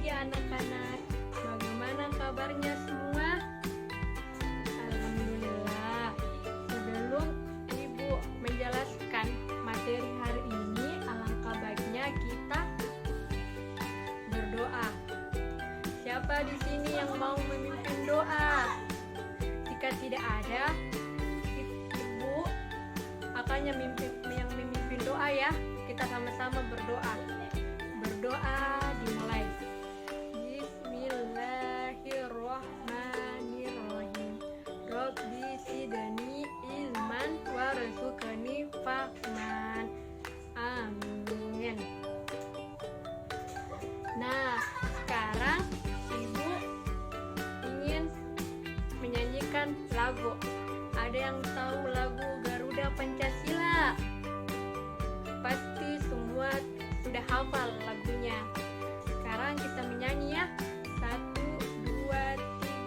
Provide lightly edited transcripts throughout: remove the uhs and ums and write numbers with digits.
pagi anak-anak. Bagaimana kabarnya semua? Alhamdulillah. Sebelum Ibu menjelaskan materi hari ini, alangkah baiknya kita berdoa. Siapa di sini yang mau memimpin doa? Jika tidak ada, Ibu akan yang memimpin doa ya. Kita sama-sama berdoa. Berdoa dimulai. Bismillahirrahmanirrahim. Rabbi zidni ilman warzuqni fahman. Amin. Nah, sekarang Ibu ingin menyanyikan lagu. Ada yang tahu lagu Garuda Pancasila? Pasti semua sudah hafal lagunya. Sekarang kita menyanyi ya. 1, 2,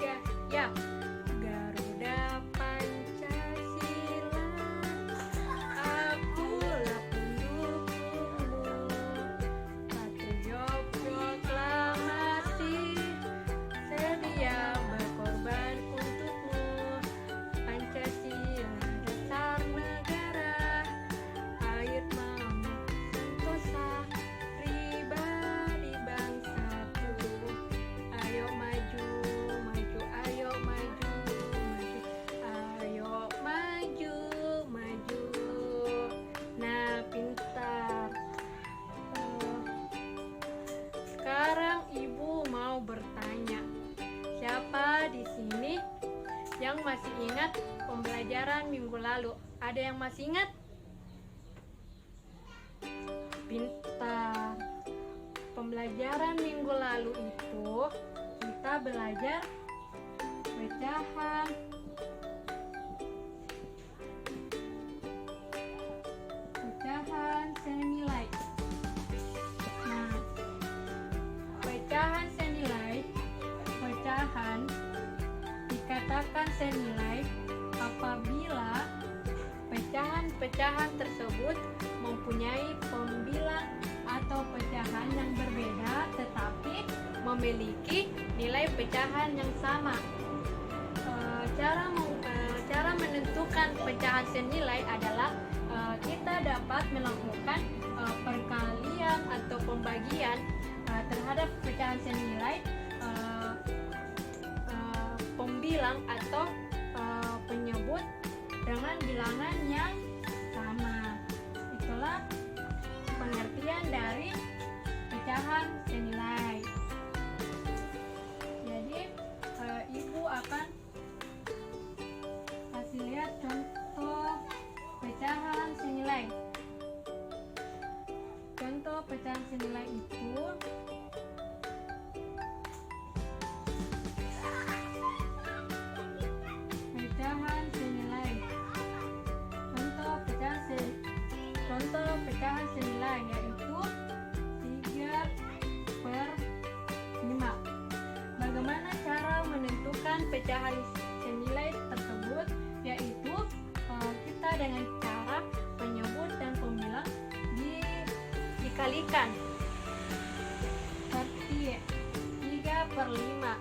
3, ya. Garuda Pancasila, akulah pendukungmu. Patriot proklamasi, sedia berkorban untukmu. Pancasila dasar negara, air mama sentosa, pribadi bangsaku. Ayo maju, maju, ayo maju, maju, ayo maju, maju. Nah, pintar. Sekarang Ibu mau bertanya, siapa di sini yang masih ingat pembelajaran minggu lalu? Ada yang masih ingat? Pintar. Pembelajaran minggu lalu itu kita belajar pecahan, senilai. Nah, pecahan senilai, pecahan dikatakan senilai apabila pecahan-pecahan tersebut mempunyai pembilang atau pecahan yang berbeda tetapi memiliki nilai pecahan yang sama. Cara menentukan pecahan senilai adalah kita dapat melakukan perkalian atau pembagian terhadap pecahan senilai pembilang atau penyebut dengan bilangan yang sama. Itulah pengertian dari pecahan senilai. Jadi Ibu akan kasih lihat contoh pecahan senilai. Contoh pecahan senilai itu pecahan senilai. Contoh pecahan senilai yaitu 3/5. Bagaimana cara menentukan pecahan senilai tersebut? Yaitu kita dengan cara menyebut dan pembilang dikalikan. Seperti 3/5.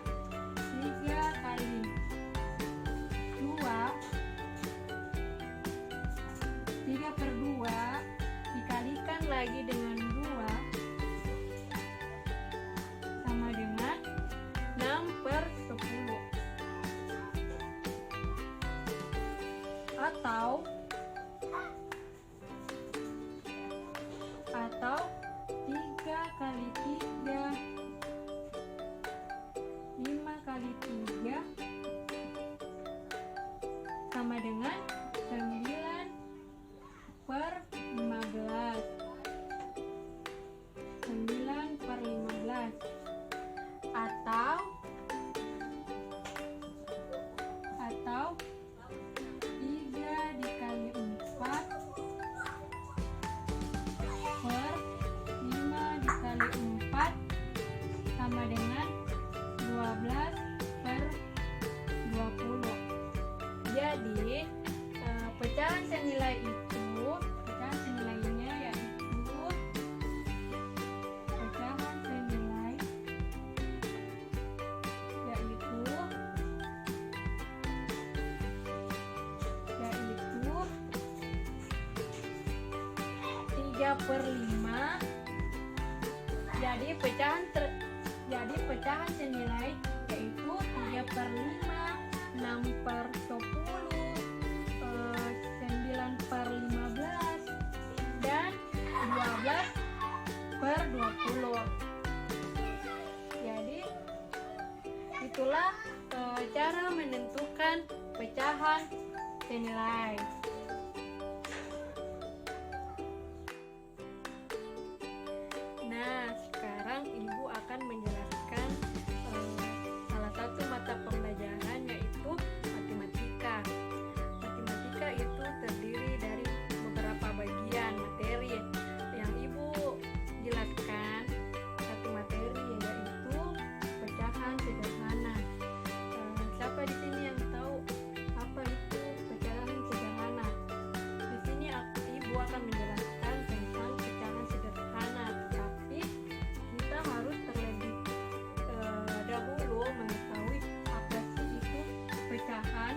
3 kali 2, 3/2 dikalikan lagi dengan 2 sama dengan 6/10. Atau 3 kali 3, 5 kali 3 sama dengan 9/15. 9/15. Atau 3 dikali 4 per 5 dikali 4 sama dengan 12/20. Jadi 3/5. Jadi pecahan senilai yaitu 3/5, 6/10, 9/15, dan 12/20. Jadi itulah cara menentukan pecahan senilai. Nah, sekarang Ibu akan menjelaskan salah satu mata pembelajaran, yaitu matematika. Matematika itu terdiri dari beberapa bagian materi yang Ibu jelaskan. Satu materi yaitu pecahan sederhana. Siapa di sini yang tahu apa itu pecahan sederhana? Di sini Ibu akan menjelaskan tentang pecahan sederhana, tapi kita harus terlebih dahulu mengetahui apa sih itu pecahan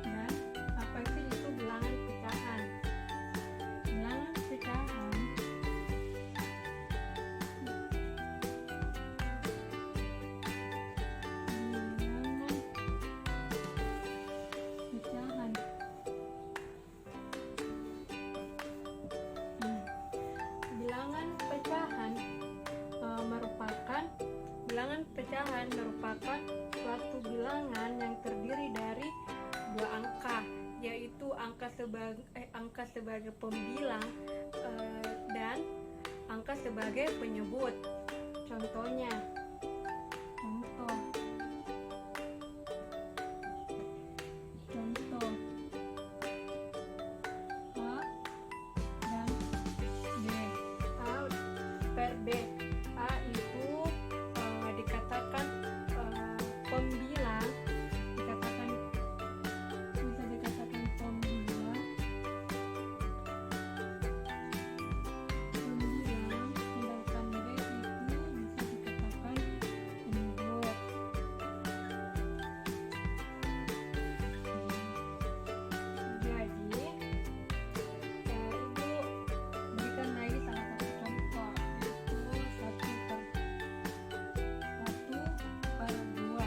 dan apa sih itu bilangan pecahan. Bilangan pecahan merupakan suatu bilangan yang terdiri dari dua angka, yaitu angka sebagai pembilang dan angka sebagai penyebut. Contohnya, contoh A dan B. A per B. A itu dikatakan pembilang, bisa dikatakan pembilang, sedangkan B itu bisa dikatakan penyebut. Jadi Ibu berikan lagi salah satu contoh, yaitu 1/2.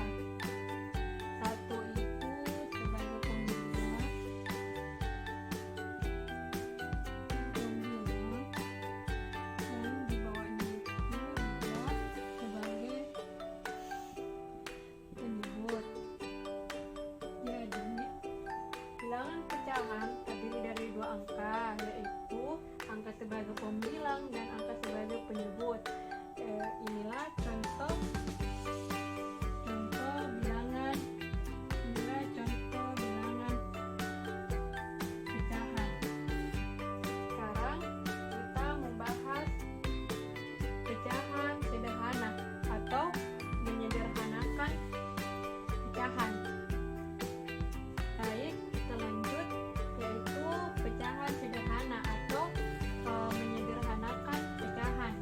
1 itu sebagai pembilang, dan di bawahnya itu juga sebagai penyebut. Jadi bilangan pecahan terdiri dari dua angka, yaitu angka sebagai pembilang dan angka sebagai penyebut. Inilah contoh bilangan pecahan. Sekarang kita membahas pecahan sederhana atau menyederhanakan pecahan. Baik, kita lanjut, yaitu pecahan sederhana atau menyederhanakan pecahan.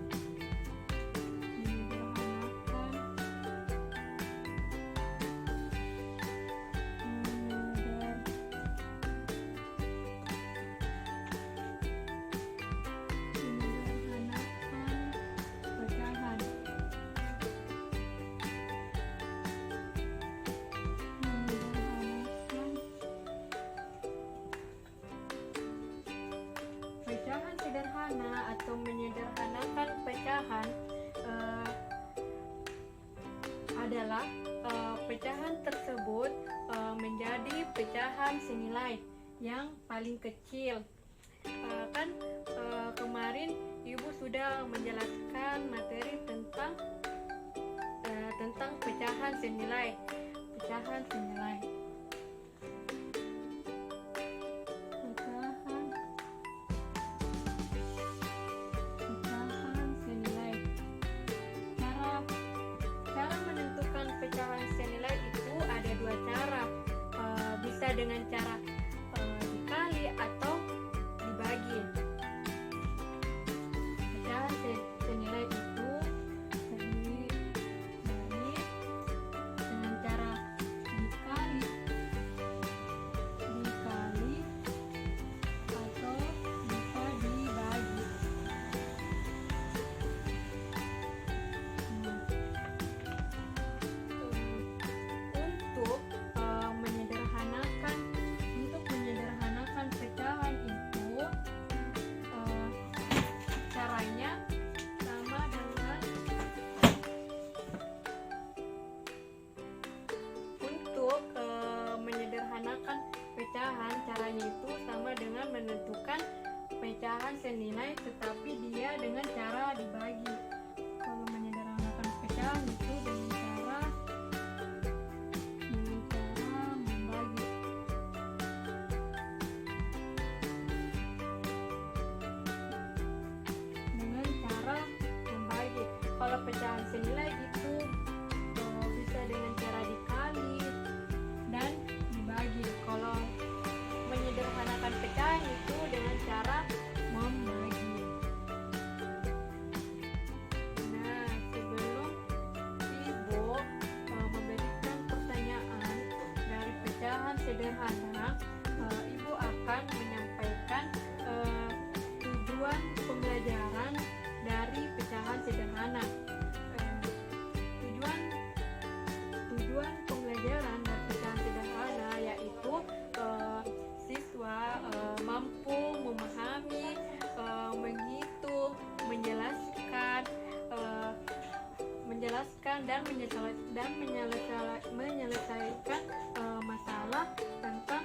Pecahan sederhana atau menyederhanakan pecahan adalah pecahan tersebut menjadi pecahan senilai yang paling kecil. Kemarin Ibu sudah menjelaskan materi tentang pecahan senilai. Pecahan senilai. Cara menentukan pecahan senilai itu ada dua cara. Bisa dengan cara dikali atau dibagi. Pecahan senilai itu terdiri dari dengan cara dikali atau bisa dibagi. pecahan senilai tetapi dia dengan cara dibagi. Kalau menyederhanakan pecahan itu dengan cara membagi. Dengan cara membagi. Kalau pecahan senilai itu bisa dengan cara dikali dan dibagi. Kalau menyederhanakan pecahan itu dengan cara membagi. Nah, sebelum Ibu memberikan pertanyaan dari pecahan sederhana, Ibu akan menyampaikan tujuan pembelajaran dari pecahan sederhana. Tujuan pembelajaran dari pecahan sederhana yaitu siswa mampu memahami, menghitung, menjelaskan dan menyelesaikan masalah tentang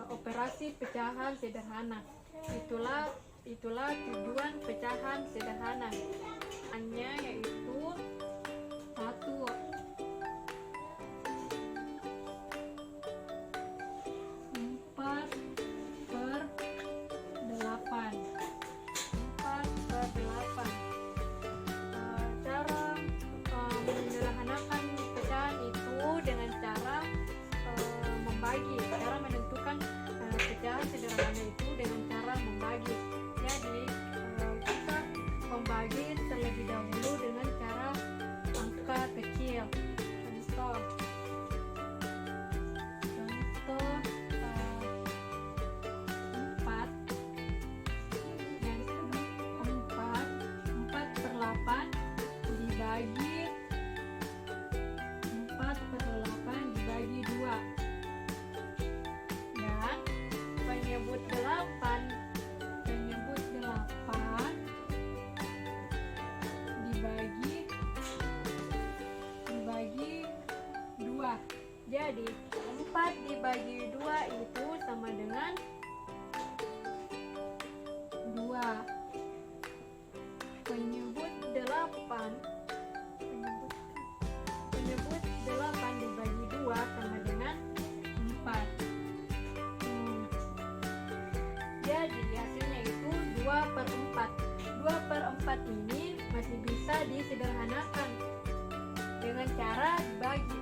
operasi pecahan sederhana. Itulah tujuan pecahan sederhana. Hanya yaitu 1. 4/8. Cara menyederhanakan pecahan itu dengan cara membagi. Cara menentukan pecahan sederhana itu dengan cara membagi. Jadi kita membagi terlebih dahulu dengan cara angka kecil. Contoh 4/8 dibagi 2. Dan penyebut 8 dibagi 2. Jadi 4 dibagi 2 itu sama dengan 2. Penyebut 8 dibagi 2 sama dengan 4. Jadi hasilnya itu 2/4. 2/4 ini masih bisa disederhanakan dengan cara dibagi.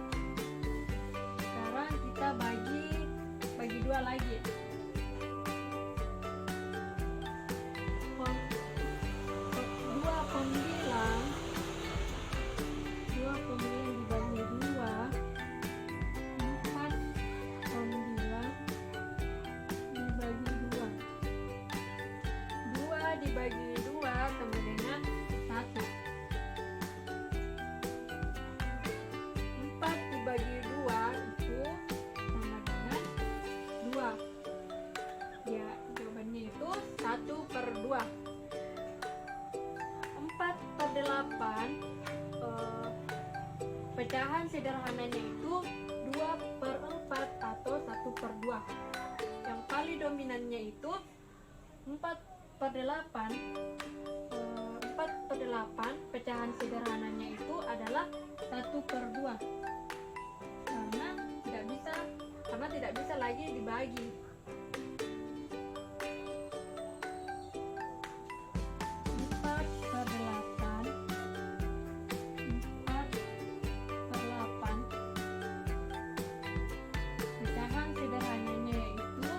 Sekarang kita bagi 2 lagi. 2 dibagi 2 sama dengan 1. 4 dibagi 2 itu sama dengan 2. Ya, jawabannya itu 1/2. 4/8 pecahan sederhananya itu 2/4 atau 1/2. Yang paling dominannya itu 4/8. 4/8 pecahan sederhananya itu adalah 1/2 karena tidak bisa lagi dibagi. 4/8 pecahan sederhananya itu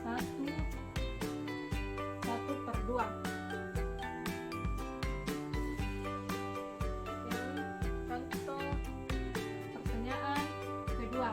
1/2. Contoh pertanyaan kedua.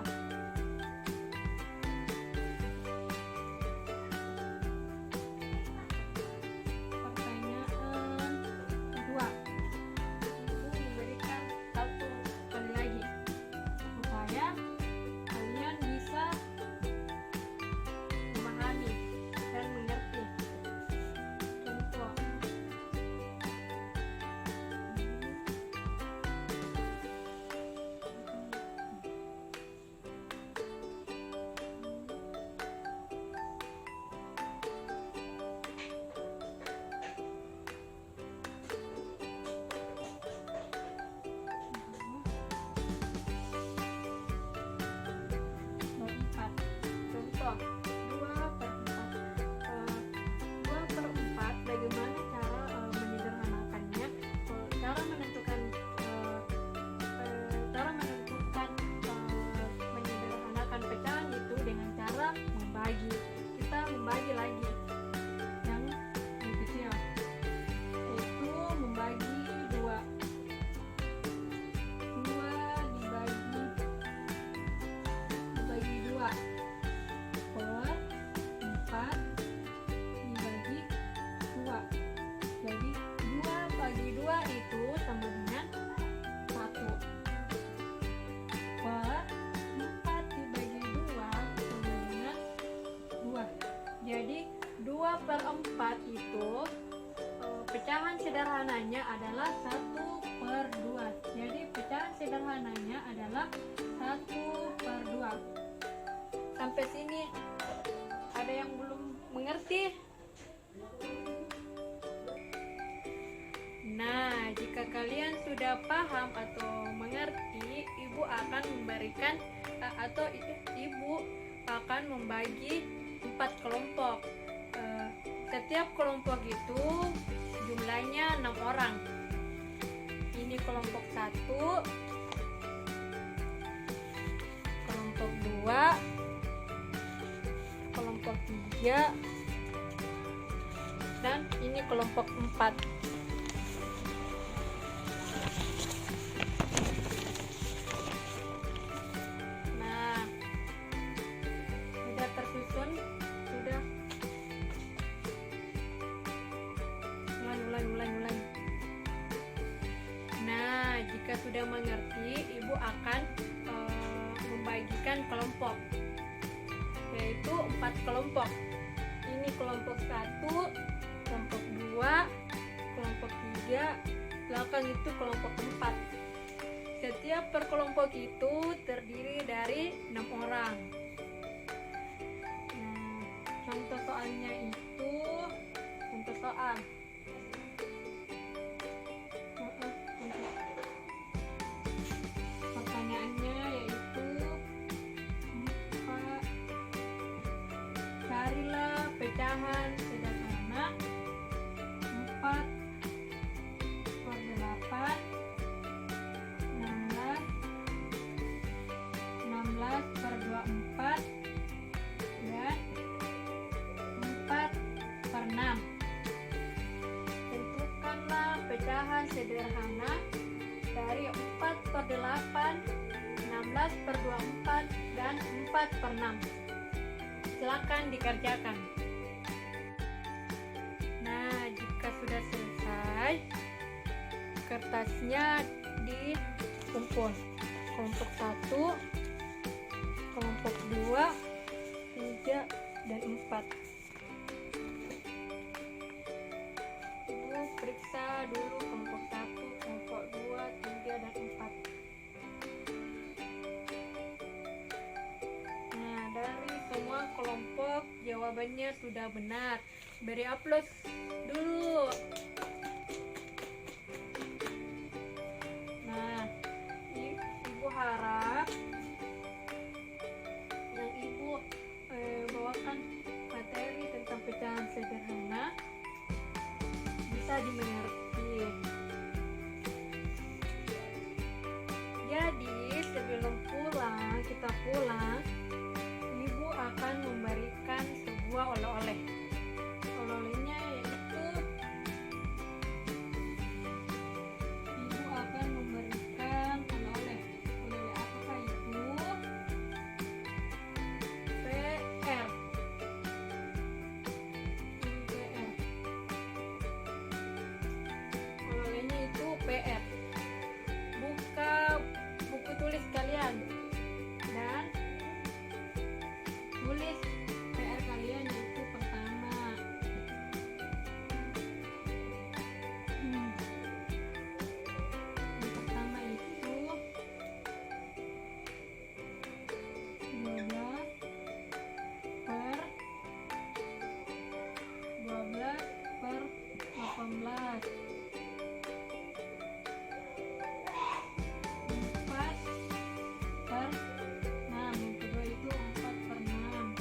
4 itu pecahan sederhananya adalah 1/2. Jadi pecahan sederhananya adalah 1/2. Sampai sini ada yang belum mengerti? Nah, jika kalian sudah paham atau mengerti, ibu akan memberikan atau ibu akan membagi 4 kelompok. Setiap kelompok itu jumlahnya 6 orang. Ini kelompok 1, kelompok 2, kelompok 3, dan ini kelompok 4. Nah, sudah tersusun? Sudah? Ulang. Nah, jika sudah mengerti, ibu akan membagikan kelompok, yaitu 4 kelompok. Ini kelompok 1, kelompok 2, kelompok 3, belakang itu kelompok 4. Setiap per kelompok itu terdiri dari 6 orang. Nah, contoh soalnya itu contoh soal. Pertanyaannya yaitu 4. Carilah pecahan sederhana 4/8, 16/24, dan 4/6. Tentukanlah pecahan sederhana dari 4/8, 16/24, dan 4/6. Silakan dikerjakan. Nah, jika sudah selesai, kertasnya dikumpul. Kelompok 1, kelompok 2, 3, dan 4. Ibu periksa dulu kelompok 1, kelompok 2, 3, dan 4. Nah, dari semua kelompok jawabannya sudah benar. Beri aplaus dulu. Nah, ibu harap yang ibu bawakan materi tentang pecahan sederhana bisa dimengerti. Jadi sebelum kita pulang, ibu akan memberikan sebuah oleh-oleh. Oleh-olehnya yaitu ibu akan memberikan oleh-oleh. Oleh-oleh apakah itu? PR. Ini PR. Oleh-olehnya itu PR. Buka buku tulis kalian dan tulis PR kalian, yaitu pertama. Yang pertama itu 12/18. 4/6. Yang kedua itu 4/6.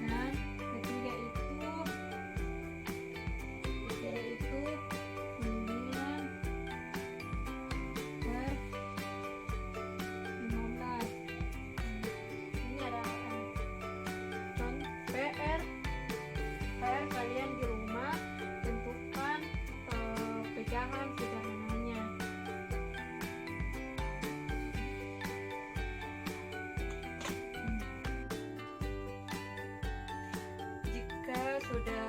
Dan ketiga itu 9/15. Ini ada PR kalian di rumah. Tentukan pecahan sederhananya. Jika sudah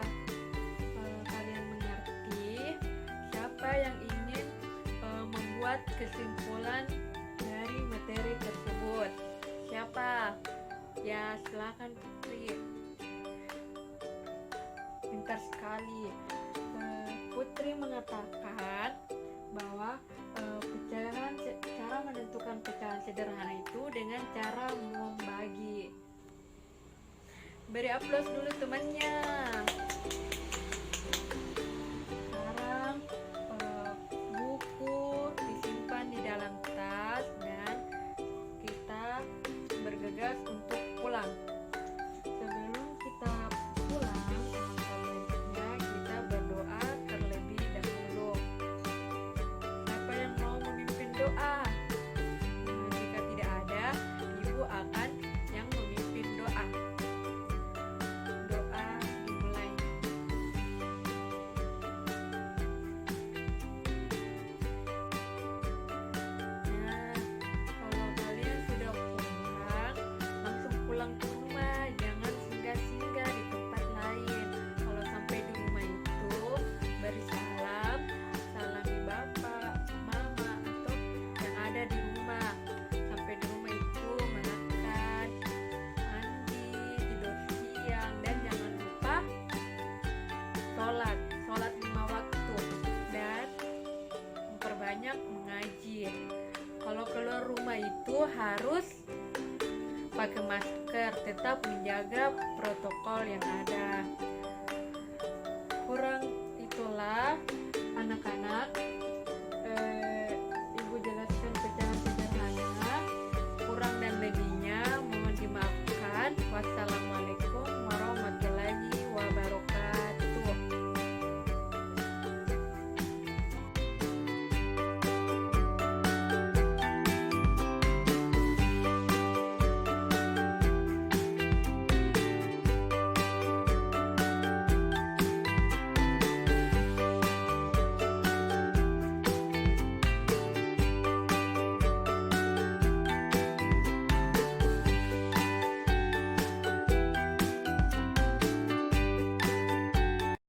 kalian mengerti, siapa yang ingin membuat kesimpulan dari materi tersebut? Siapa? Ya, silakan Putri. pintar sekali. Putri mengatakan bahwa cara menentukan pecahan sederhana itu dengan cara membagi. Beri aplaus dulu temannya. Sekarang buku disimpan di dalam tas dan kita bergegas untuk pulang. Sebelum kita pulang, sebaiknya kita berdoa terlebih dahulu. Siapa yang mau memimpin doa? Jika tidak ada, ibu akan yang memimpin doa. Doa dimulai. Nah, kalau kalian sudah pulang, langsung pulang ke rumah, jangan singgah-singgah di tempat lain. Kalau sampai di rumah itu beri salam, salami bapak, mama, atau yang ada di rumah. Sampai di rumah itu makan, mandi, tidur siang, dan jangan lupa sholat 5 waktu dan memperbanyak mengaji. Kalau keluar rumah itu harus pakai masker, tetap menjaga protokol yang ada.